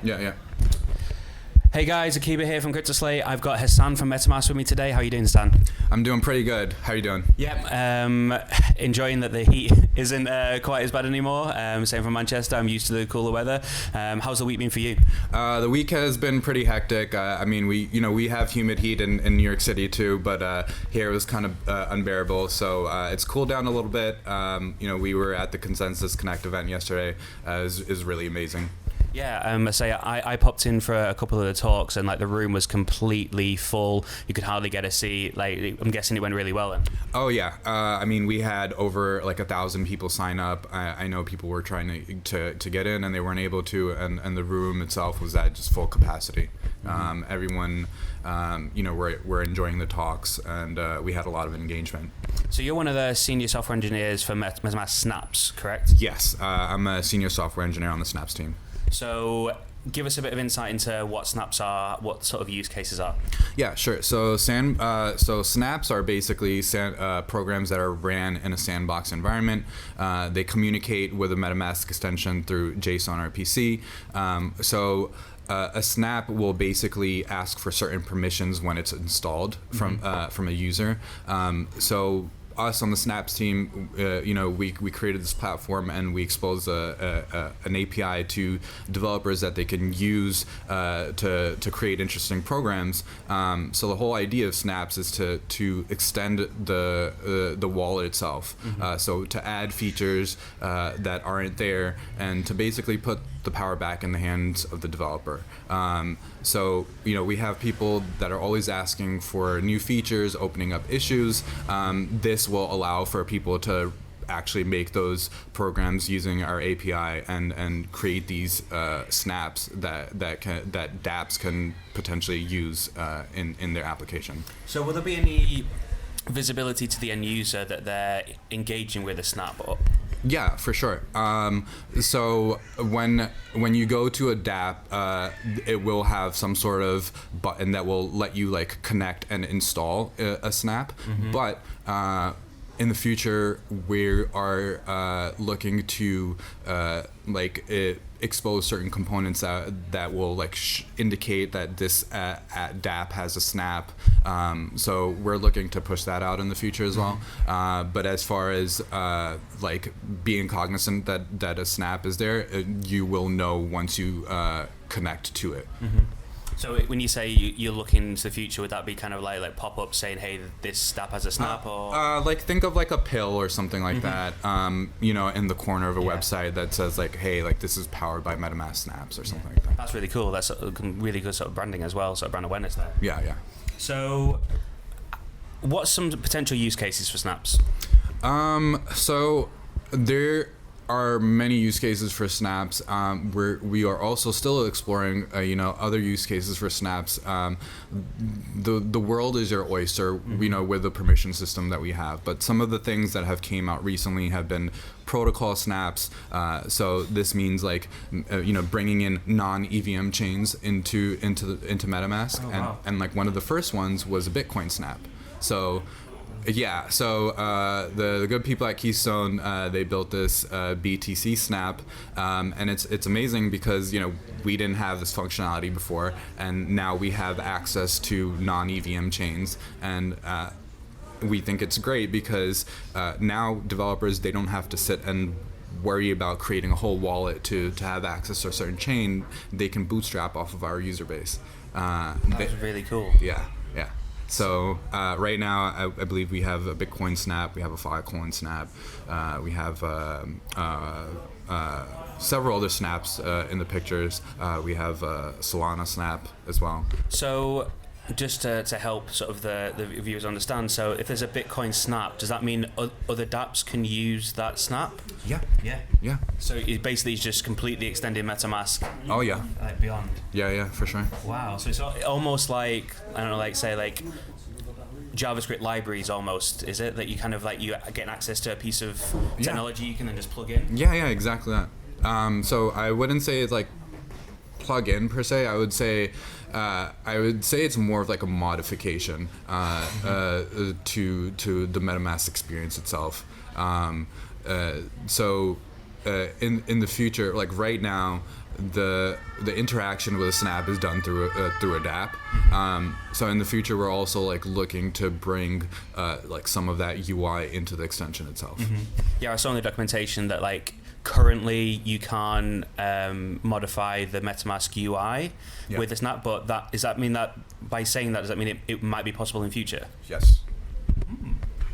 Yeah. Hey guys, Akiba here from CryptoSlate. I've got Hassan from Metamask with me today. How are you doing, Stan? I'm doing pretty good. How are you doing? Yep, enjoying that the heat isn't quite as bad anymore. Same from Manchester. I'm used to the cooler weather. How's the week been for you? The week has been pretty hectic. I mean, we have humid heat in New York City too, but here it was kind of unbearable. So it's cooled down a little bit. We were at the Consensus Connect event yesterday. It was really amazing. Yeah, I popped in for a couple of the talks and the room was completely full. You could hardly get a seat. I'm guessing it went really well then. Oh yeah, I mean we had over 1,000 people sign up. I know people were trying to get in and they weren't able to, and the room itself was at just full capacity. Everyone, we're enjoying the talks and we had a lot of engagement. So you're one of the senior software engineers for Metamask Snaps, correct? Yes, I'm a senior software engineer on the Snaps team. So give us a bit of insight into what Snaps are, what sort of use cases are. Yeah, sure. So Snaps are basically programs that are ran in a sandbox environment. They communicate with a MetaMask extension through JSON RPC. A snap will basically ask for certain permissions when it's installed from a user. So us on the Snaps team, we created this platform and we exposed an API to developers that they can use to create interesting programs. So the whole idea of Snaps is to extend the wallet itself. So to add features that aren't there and to basically put the power back in the hands of the developer. We have people that are always asking for new features, opening up issues. This will allow for people to actually make those programs using our API and create these snaps that dApps can potentially use in their application. So will there be any visibility to the end user that they're engaging with a snap? Yeah, for sure. So when you go to a dApp, it will have some sort of button that will let you connect and install a snap. But in the future, we are looking to expose certain components that will indicate that this dApp has a snap. So we're looking to push that out in the future as well. But as far as being cognizant that a snap is there, you will know once you connect to it. So when you say you're looking into the future, would that be kind of like pop-up saying, hey, this app has a snap? Or think of a pill or something like that, in the corner of a website that says hey, this is powered by MetaMask Snaps or something like that. That's really cool. That's really good sort of branding as well, sort of brand awareness there. Yeah. So what's some potential use cases for Snaps? So there are many use cases for Snaps. We are also still exploring, other use cases for Snaps. The world is your oyster, with the permission system that we have. But some of the things that have came out recently have been protocol snaps. So this means bringing in non-EVM chains into MetaMask. Oh, wow. And one of the first ones was a Bitcoin snap. So the good people at Keystone, they built this BTC snap, and it's amazing because we didn't have this functionality before, and now we have access to non-EVM chains, and we think it's great because now developers, they don't have to sit and worry about creating a whole wallet to have access to a certain chain. They can bootstrap off of our user base. That's really cool. Yeah. So right now, I believe we have a Bitcoin snap, we have a Filecoin snap, we have several other snaps in the pictures. We have a Solana snap as well. So just to help sort of the viewers understand, so if there's a Bitcoin snap, does that mean other dApps can use that snap? Yeah. So it basically is just completely extending MetaMask. Oh yeah. Beyond. Yeah, for sure. Wow. So it's almost like, I don't know, say JavaScript libraries almost, is it? That you kind of you getting access to a piece of technology you can then just plug in? Yeah, exactly that. So I wouldn't say it's plug in per se. I would say it's more of a modification to the MetaMask experience itself. In the future, right now, the interaction with a snap is done through a dApp. So in the future, we're also like looking to bring like some of that UI into the extension itself. Yeah, I saw in the documentation that like currently you can modify the MetaMask UI with the snap, but does that mean that by saying that, does that mean it might be possible in future? Yes.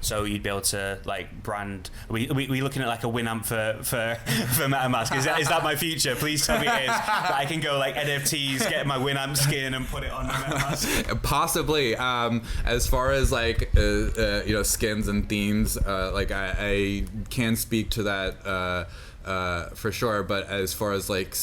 So you'd be able to like brand. Are we looking at like a Winamp for MetaMask? Is that my future? Please tell me it is. That I can go like NFTs, get my Winamp skin, and put it on my MetaMask. Possibly. As far as like skins and themes, like I can speak to that. For sure, but as far as like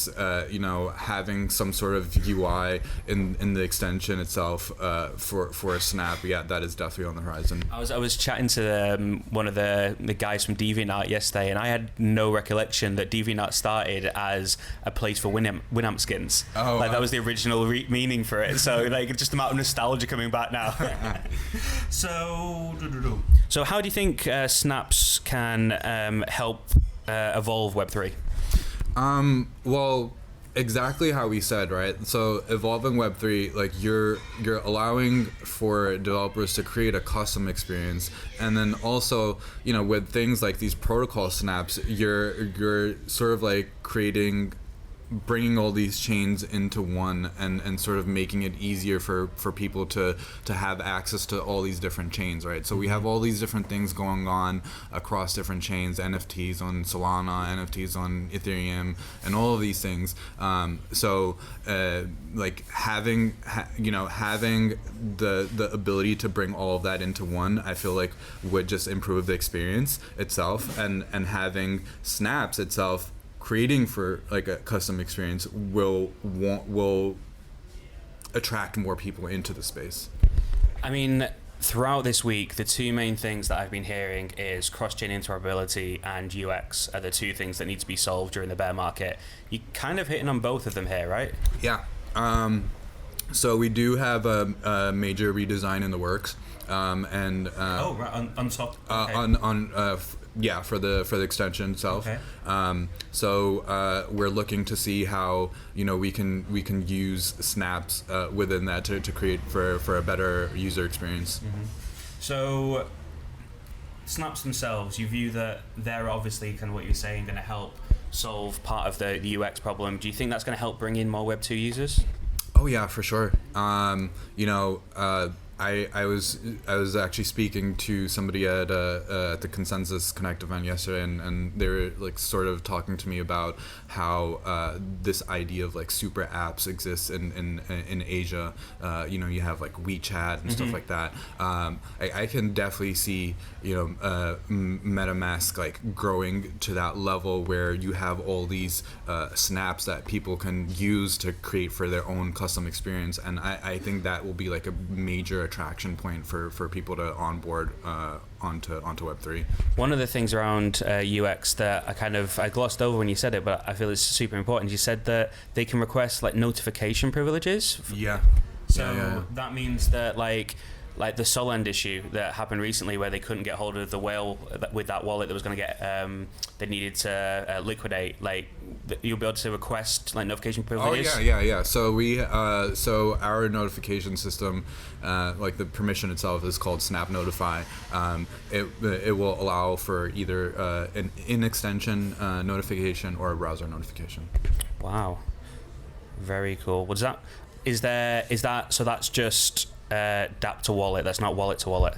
having some sort of UI in the extension itself for a snap, yeah, that is definitely on the horizon. I was chatting to one of the guys from DeviantArt yesterday, and I had no recollection that DeviantArt started as a place for Winamp skins. Oh, like that was the original meaning for it. So like just the amount of nostalgia coming back now. So how do you think snaps can help evolve Web3? Well, exactly how we said, right? So evolving Web3, like you're allowing for developers to create a custom experience, and then also, with things like these protocol snaps, you're sort of like bringing all these chains into one and sort of making it easier for people to have access to all these different chains, right? So we have all these different things going on across different chains, NFTs on Solana, NFTs on Ethereum, and all of these things. Like having the ability to bring all of that into one, I feel like would just improve the experience itself, and having snaps itself creating for like a custom experience will attract more people into the space. I mean, throughout this week, the two main things that I've been hearing is cross-chain interoperability and UX are the two things that need to be solved during the bear market. You're kind of hitting on both of them here, right? Yeah. So we do have a major redesign in the works, and right, on top. Okay. For the extension itself. Okay. So we're looking to see how we can use snaps within that to create for a better user experience. So snaps themselves, you view that they're obviously kind of what you're saying going to help solve part of the UX problem. Do you think that's going to help bring in more Web2 users? Oh yeah, for sure. I was actually speaking to somebody at the Consensus Connect event yesterday, and they were like sort of talking to me about how this idea of like super apps exists in Asia. You have like WeChat and stuff like that. I can definitely see MetaMask like growing to that level where you have all these snaps that people can use to create for their own custom experience, and I think that will be like a major attraction point for people to onboard onto Web3. One of the things around UX that I glossed over when you said it, but I feel it's super important. You said that they can request like notification privileges. Yeah. So that means that like the Solend issue that happened recently, where they couldn't get hold of the whale with that wallet that was going to get, they needed to liquidate. Like you'll be able to request like notification privileges. Oh yeah. So we, so our notification system, like the permission itself is called Snap Notify. It will allow for either an in-extension notification or a browser notification. Wow, very cool. What is that? Is that so? That's just dApp to wallet. That's not wallet to wallet.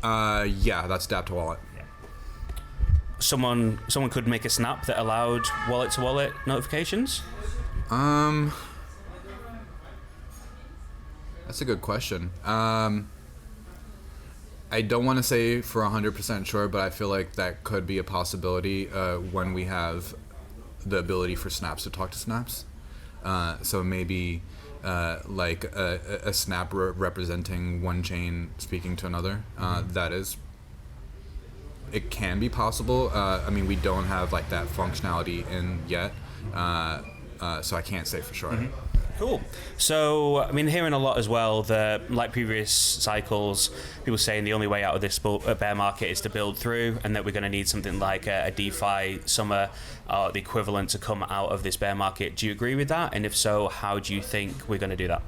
Yeah, that's dApp to wallet. Yeah. Someone could make a snap that allowed wallet to wallet notifications. That's a good question. I don't want to say for 100% sure, but I feel like that could be a possibility when we have the ability for snaps to talk to snaps. So maybe like a snap representing one chain speaking to another. It can be possible. I mean, we don't have like that functionality in yet, so I can't say for sure. Cool. So, I mean, hearing a lot as well that, like previous cycles, people saying the only way out of this bear market is to build through, and that we're going to need something like a DeFi summer, the equivalent to come out of this bear market. Do you agree with that? And if so, how do you think we're going to do that?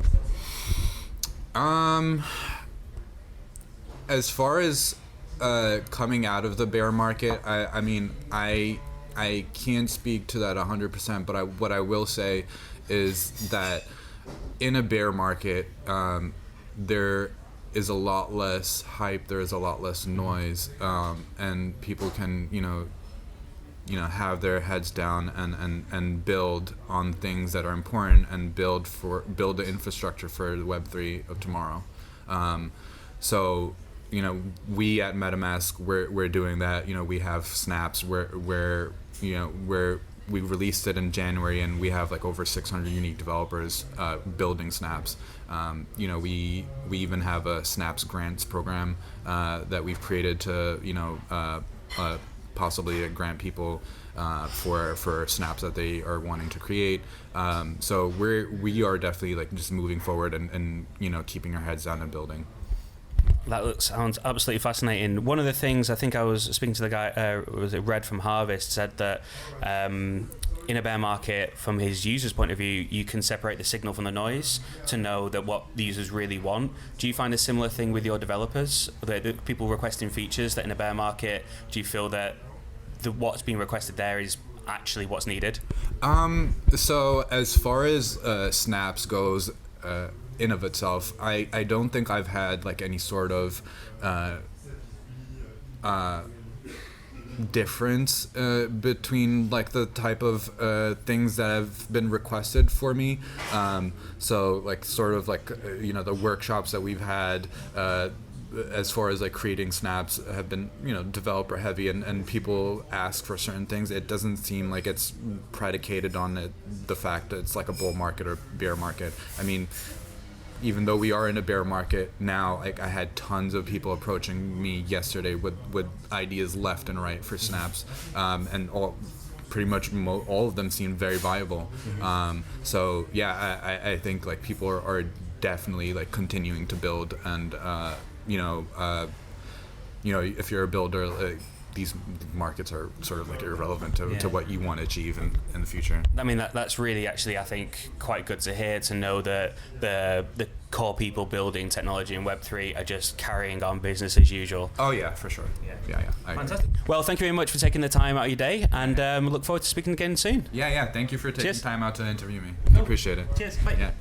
As far as coming out of the bear market, I mean, I can't speak to that 100%, but what I will say is that in a bear market, there is a lot less hype, there is a lot less noise, and people can, have their heads down and build on things that are important and build the infrastructure for the Web3 of tomorrow. So, we at MetaMask, we're doing that. We have snaps where we released it in January, and we have like over 600 unique developers building snaps. We even have a snaps grants program that we've created to possibly grant people for snaps that they are wanting to create. So we are definitely like just moving forward and keeping our heads down and building. That sounds absolutely fascinating. One of the things, I think I was speaking to the guy, was it Red from Harvest, said that in a bear market, from his user's point of view, you can separate the signal from the noise to know that what the users really want. Do you find a similar thing with your developers? The people requesting features, that in a bear market, do you feel that what's being requested there is actually what's needed? So as far as snaps goes, in of itself, I don't think I've had like any sort of difference between like the type of things that have been requested for me. So like sort of like the workshops that we've had as far as like creating snaps have been developer heavy, and people ask for certain things. It doesn't seem like it's predicated on the fact that it's like a bull market or bear market. I mean, even though we are in a bear market now, like I had tons of people approaching me yesterday with ideas left and right for snaps, and pretty much all of them seem very viable. So yeah, I think like people are definitely like continuing to build, and if you're a builder, these markets are sort of like irrelevant to what you want to achieve in the future. I mean, that's really actually, I think, quite good to hear, to know that the core people building technology in Web3 are just carrying on business as usual. Oh yeah, for sure. Yeah. Fantastic. Well, thank you very much for taking the time out of your day, and we look forward to speaking again soon. Yeah. Thank you for taking Cheers. time out to interview me. No. I appreciate it. Cheers. Bye. Yeah.